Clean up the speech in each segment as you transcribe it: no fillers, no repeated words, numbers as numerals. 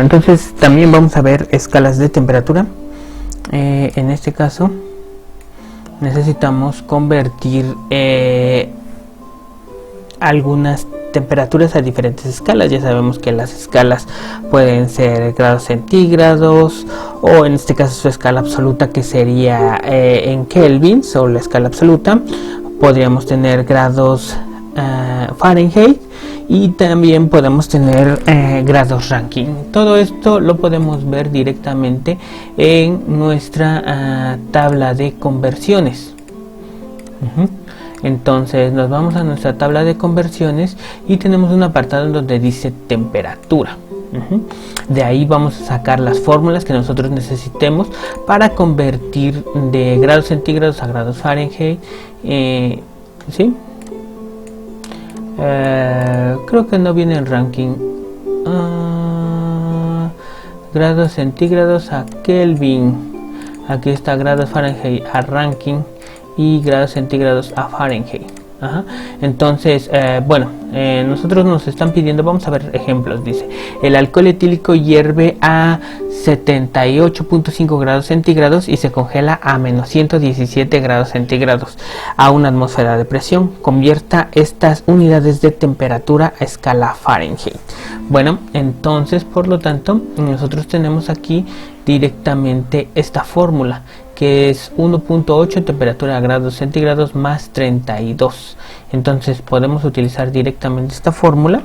entonces también vamos a ver escalas de temperatura. En este caso necesitamos convertir algunas temperaturas a diferentes escalas. Ya sabemos que las escalas pueden ser grados centígrados, o en este caso su escala absoluta, que sería en kelvins, o la escala absoluta. Podríamos tener grados Fahrenheit, y también podemos tener grados Rankine. Todo esto lo podemos ver directamente en nuestra tabla de conversiones. Entonces nos vamos a nuestra tabla de conversiones y tenemos un apartado donde dice temperatura. De ahí vamos a sacar las fórmulas que nosotros necesitemos para convertir de grados centígrados a grados Fahrenheit. ¿Sí? Creo que no viene el ranking. Grados centígrados a Kelvin. Aquí está grados Fahrenheit a Rankine y grados centígrados a Fahrenheit. Entonces, nosotros nos están pidiendo, vamos a ver ejemplos. Dice, el alcohol etílico hierve a 78.5 grados centígrados y se congela a menos 117 grados centígrados a una atmósfera de presión. Convierta estas unidades de temperatura a escala Fahrenheit. Bueno, entonces, por lo tanto, nosotros tenemos aquí directamente esta fórmula, que es 1.8 temperatura a grados centígrados más 32. Entonces podemos utilizar directamente esta fórmula.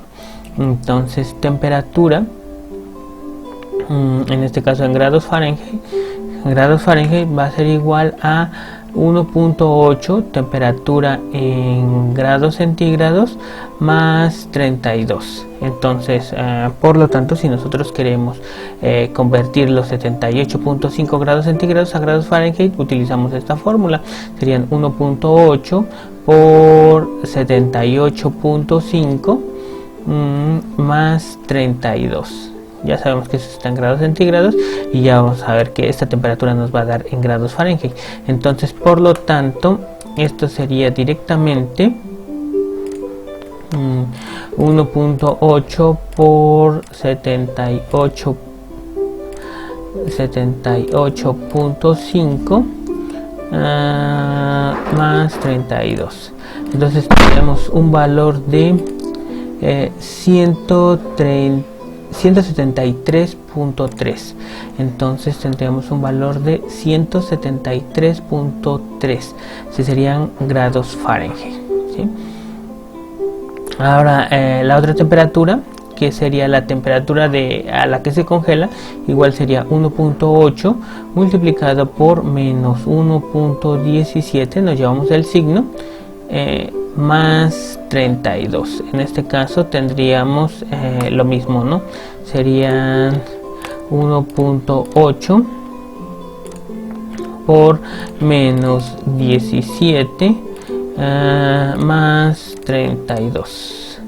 Entonces temperatura, en este caso en grados Fahrenheit va a ser igual a 1.8 temperatura en grados centígrados más 32. Entonces, por lo tanto, si nosotros queremos convertir los 78.5 grados centígrados a grados Fahrenheit, utilizamos esta fórmula. Serían 1.8 por 78.5 más 32. Ya sabemos que eso está en grados centígrados, y ya vamos a ver que esta temperatura nos va a dar en grados Fahrenheit. Entonces, por lo tanto, esto sería directamente 1.8 por 78.5 más 32. Entonces tenemos un valor de 173.3. entonces tendríamos un valor de 173.3. si serían grados Fahrenheit, ¿sí? Ahora la otra temperatura, que sería la temperatura a la que se congela, igual sería 1.8 multiplicado por menos 1.17, nos llevamos el signo, más 32. En este caso tendríamos lo mismo, ¿no? Serían 1.8 por menos 17 más 32.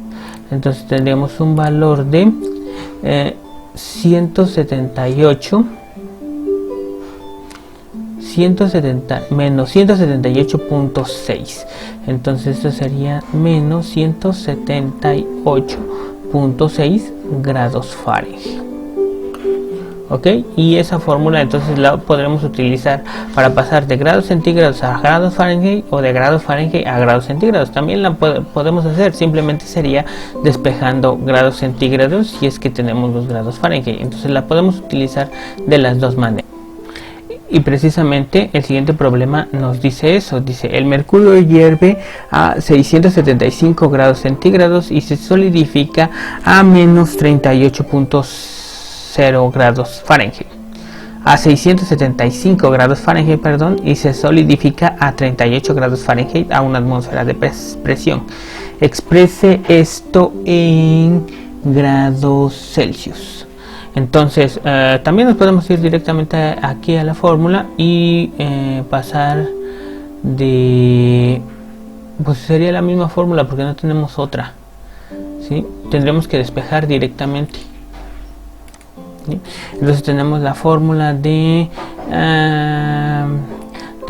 Entonces tendríamos un valor de menos 178.6. entonces esto sería menos 178.6 grados Fahrenheit. ¿Ok? Y esa fórmula entonces la podremos utilizar para pasar de grados centígrados a grados Fahrenheit, o de grados Fahrenheit a grados centígrados. También la podemos hacer, simplemente sería despejando grados centígrados si es que tenemos los grados Fahrenheit. Entonces la podemos utilizar de las dos maneras. Y precisamente el siguiente problema nos dice eso. Dice, el mercurio hierve a 675 grados centígrados y se solidifica a menos 38.0 grados Fahrenheit. A 675 grados Fahrenheit, y se solidifica a 38 grados Fahrenheit a una atmósfera de presión. Exprese esto en grados Celsius. Entonces también nos podemos ir directamente aquí a la fórmula y pasar de, pues sería la misma fórmula porque no tenemos otra, ¿sí? Tendremos que despejar directamente, ¿sí? Entonces tenemos la fórmula de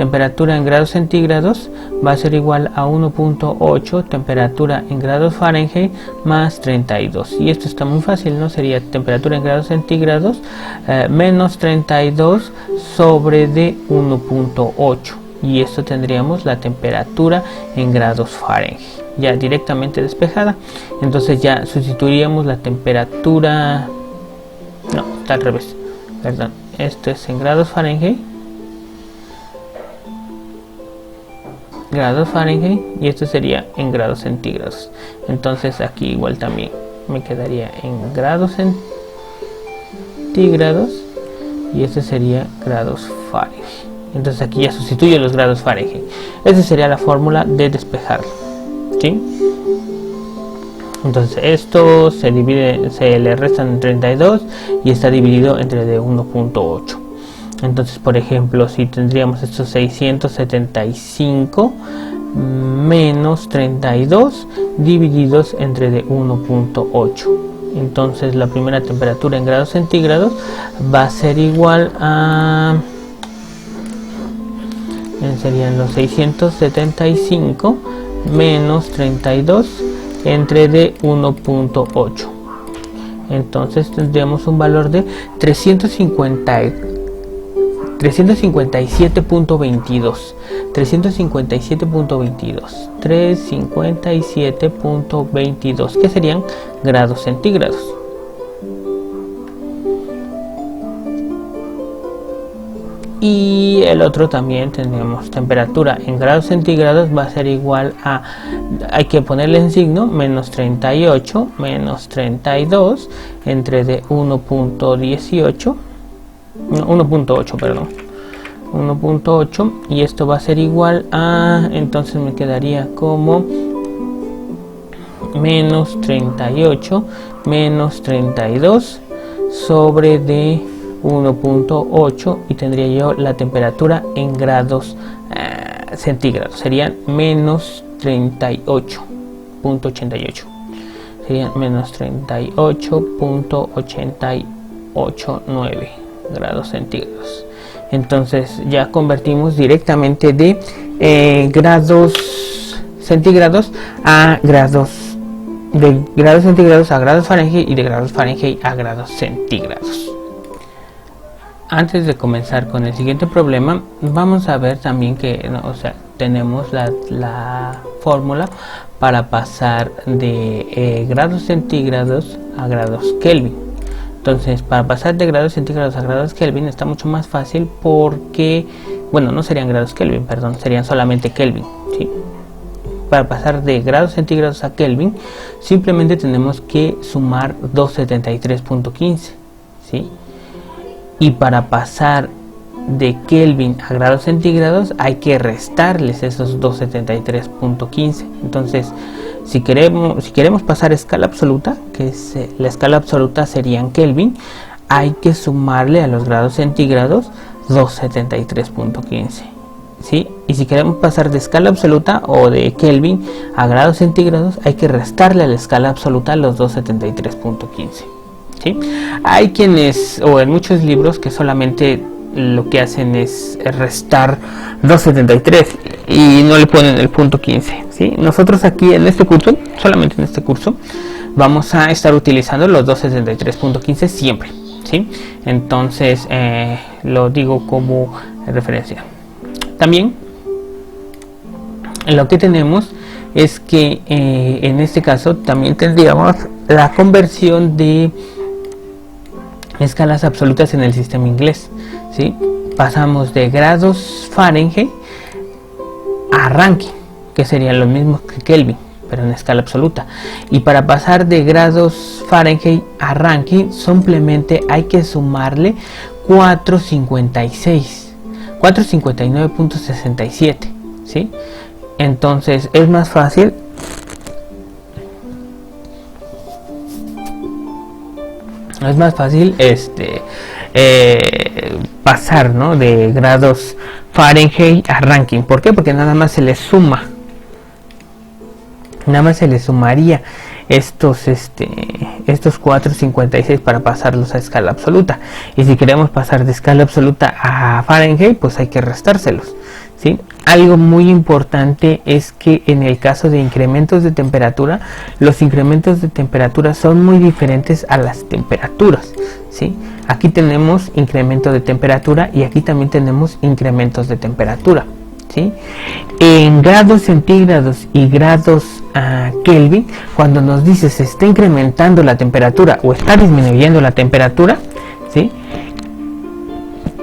temperatura en grados centígrados va a ser igual a 1.8 temperatura en grados Fahrenheit más 32. Y esto está muy fácil, ¿no? Sería temperatura en grados centígrados menos 32 sobre de 1.8. Y esto tendríamos la temperatura en grados Fahrenheit ya directamente despejada. Entonces ya sustituiríamos la temperatura, no, está al revés, perdón, esto es en grados Fahrenheit, y esto sería en grados centígrados. Entonces aquí igual también me quedaría en grados centígrados y este sería grados Fahrenheit. Entonces aquí ya sustituyo los grados Fahrenheit. Esa sería la fórmula de despejarlo, ¿sí? Entonces esto se divide, se le restan 32 y está dividido entre de 1.8. Entonces, por ejemplo, si tendríamos estos 675 menos 32 divididos entre de 1.8. Entonces la primera temperatura en grados centígrados va a ser igual a, serían los 675 menos 32 entre de 1.8. entonces tendríamos un valor de 357.22 que serían grados centígrados. Y el otro también tenemos temperatura en grados centígrados, va a ser igual a, hay que ponerle en signo, menos 38 menos 32 entre de 1.18, no, 1.8, perdón, 1.8, y esto va a ser igual a, entonces me quedaría como menos 38 menos 32 sobre de 1.8 y tendría yo la temperatura en grados centígrados, serían menos 38.88, serían menos 38.889 grados centígrados. Entonces ya convertimos directamente de grados centígrados a grados, de grados centígrados a grados Fahrenheit y de grados Fahrenheit a grados centígrados. Antes de comenzar con el siguiente problema, vamos a ver también que, tenemos la fórmula para pasar de grados centígrados a grados Kelvin. Entonces, para pasar de grados centígrados a grados Kelvin está mucho más fácil porque, bueno, no serían grados Kelvin, perdón, serían solamente Kelvin, ¿sí? Para pasar de grados centígrados a Kelvin, simplemente tenemos que sumar 273.15, ¿sí? Y para pasar de Kelvin a grados centígrados hay que restarles esos 273.15. Entonces, si queremos pasar a escala absoluta, que es, la escala absoluta sería en Kelvin, hay que sumarle a los grados centígrados 273.15, ¿sí? Y si queremos pasar de escala absoluta o de Kelvin a grados centígrados, hay que restarle a la escala absoluta los 273.15. ¿Sí? Hay quienes, o en muchos libros, que solamente lo que hacen es restar 273 y no le ponen el punto 15, ¿sí? Nosotros aquí en este curso, solamente en este curso, vamos a estar utilizando los 273.15 siempre, ¿sí? Entonces lo digo como referencia. También lo que tenemos es que en este caso también tendríamos la conversión de escalas absolutas en el sistema inglés, ¿sí? Pasamos de grados Fahrenheit a Rankine, que serían los mismos que Kelvin, pero en escala absoluta. Y para pasar de grados Fahrenheit a Rankine, simplemente hay que sumarle 459.67, ¿sí? Entonces es más fácil pasar, ¿no?, de grados Fahrenheit a Rankine. ¿Por qué? Porque nada más se le sumaría estos 456 para pasarlos a escala absoluta. Y si queremos pasar de escala absoluta a Fahrenheit, pues hay que restárselos, ¿sí? Algo muy importante es que en el caso de incrementos de temperatura, los incrementos de temperatura son muy diferentes a las temperaturas, ¿sí? Aquí tenemos incremento de temperatura y aquí también tenemos incrementos de temperatura, ¿sí? En grados centígrados y grados Kelvin, cuando nos dice se está incrementando la temperatura o está disminuyendo la temperatura, ¿sí?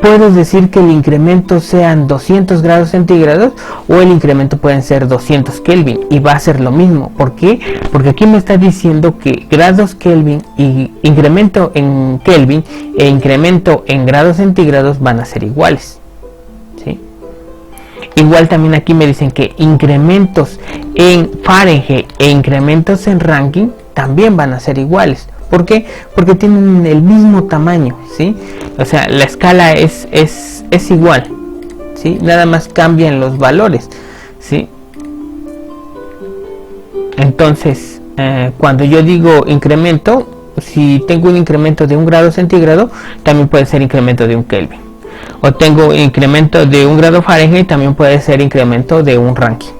Puedes decir que el incremento sean 200 grados centígrados o el incremento pueden ser 200 Kelvin y va a ser lo mismo. ¿Por qué? Porque aquí me está diciendo que grados Kelvin y incremento en Kelvin e incremento en grados centígrados van a ser iguales, ¿sí? Igual también aquí me dicen que incrementos en Fahrenheit e incrementos en Rankine también van a ser iguales. ¿Por qué? Porque tienen el mismo tamaño, ¿sí? O sea, la escala es igual, ¿sí? Nada más cambian los valores, ¿sí? Entonces, cuando yo digo incremento, si tengo un incremento de 1 grado centígrado, también puede ser incremento de 1 Kelvin. O tengo incremento de 1 grado Fahrenheit, también puede ser incremento de 1 Rankine,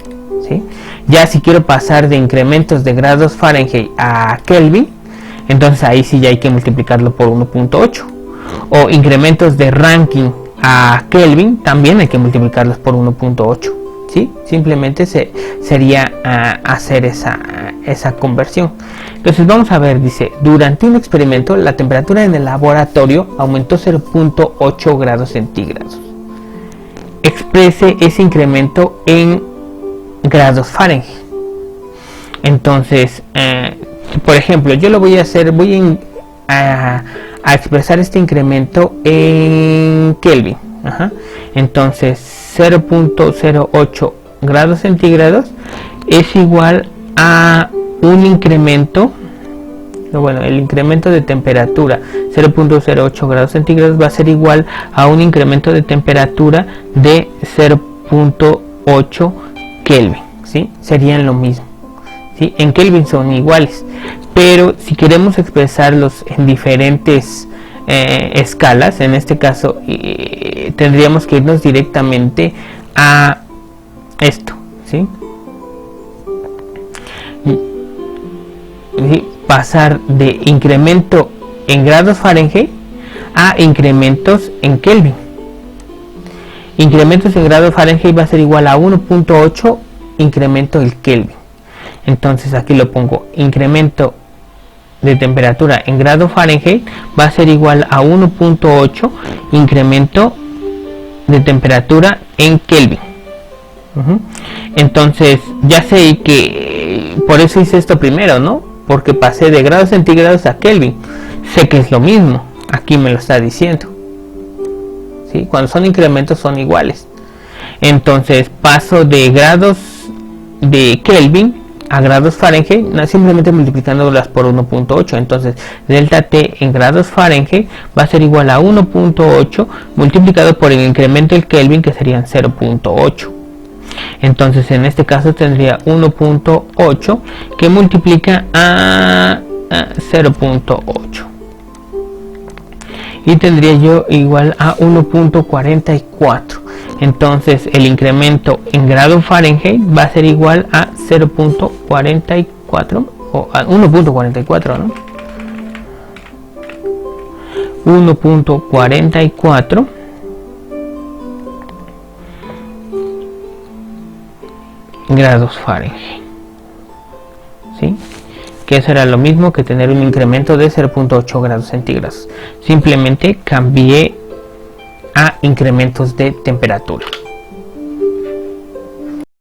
¿sí? Ya si quiero pasar de incrementos de grados Fahrenheit a Kelvin, entonces ahí sí ya hay que multiplicarlo por 1.8. O incrementos de Rankine a Kelvin también hay que multiplicarlos por 1.8, ¿sí? Simplemente sería hacer esa conversión. Entonces vamos a ver, dice, durante un experimento la temperatura en el laboratorio aumentó 0.8 grados centígrados. Exprese ese incremento en grados Fahrenheit. Entonces, por ejemplo, yo lo voy a hacer, a expresar este incremento en Kelvin. Entonces 0.08 grados centígrados es igual a un incremento, bueno, el incremento de temperatura 0.08 grados centígrados va a ser igual a un incremento de temperatura de 0.8 Kelvin, ¿sí? Serían lo mismo, ¿sí? En Kelvin son iguales, pero si queremos expresarlos en diferentes escalas, en este caso tendríamos que irnos directamente a esto, ¿sí? Y pasar de incremento en grados Fahrenheit a incrementos en Kelvin. Incrementos en grados Fahrenheit va a ser igual a 1.8 incremento en Kelvin. Entonces aquí lo pongo, incremento de temperatura en grados Fahrenheit va a ser igual a 1.8 incremento de temperatura en Kelvin. Entonces ya sé que por eso hice esto primero, ¿no? Porque pasé de grados centígrados a Kelvin. Sé que es lo mismo, aquí me lo está diciendo, ¿sí? Cuando son incrementos son iguales. Entonces paso de grados de Kelvin a grados Fahrenheit, simplemente multiplicándolas por 1.8. Entonces delta T en grados Fahrenheit va a ser igual a 1.8 multiplicado por el incremento del Kelvin, que serían 0.8. Entonces en este caso tendría 1.8 que multiplica a 0.8 y tendría yo igual a 1.44. Entonces el incremento en grados Fahrenheit va a ser igual a 0.44 o a 1.44, ¿no? 1.44 grados Fahrenheit, ¿sí? Que eso era lo mismo que tener un incremento de 0.8 grados centígrados. Simplemente cambié a incrementos de temperatura.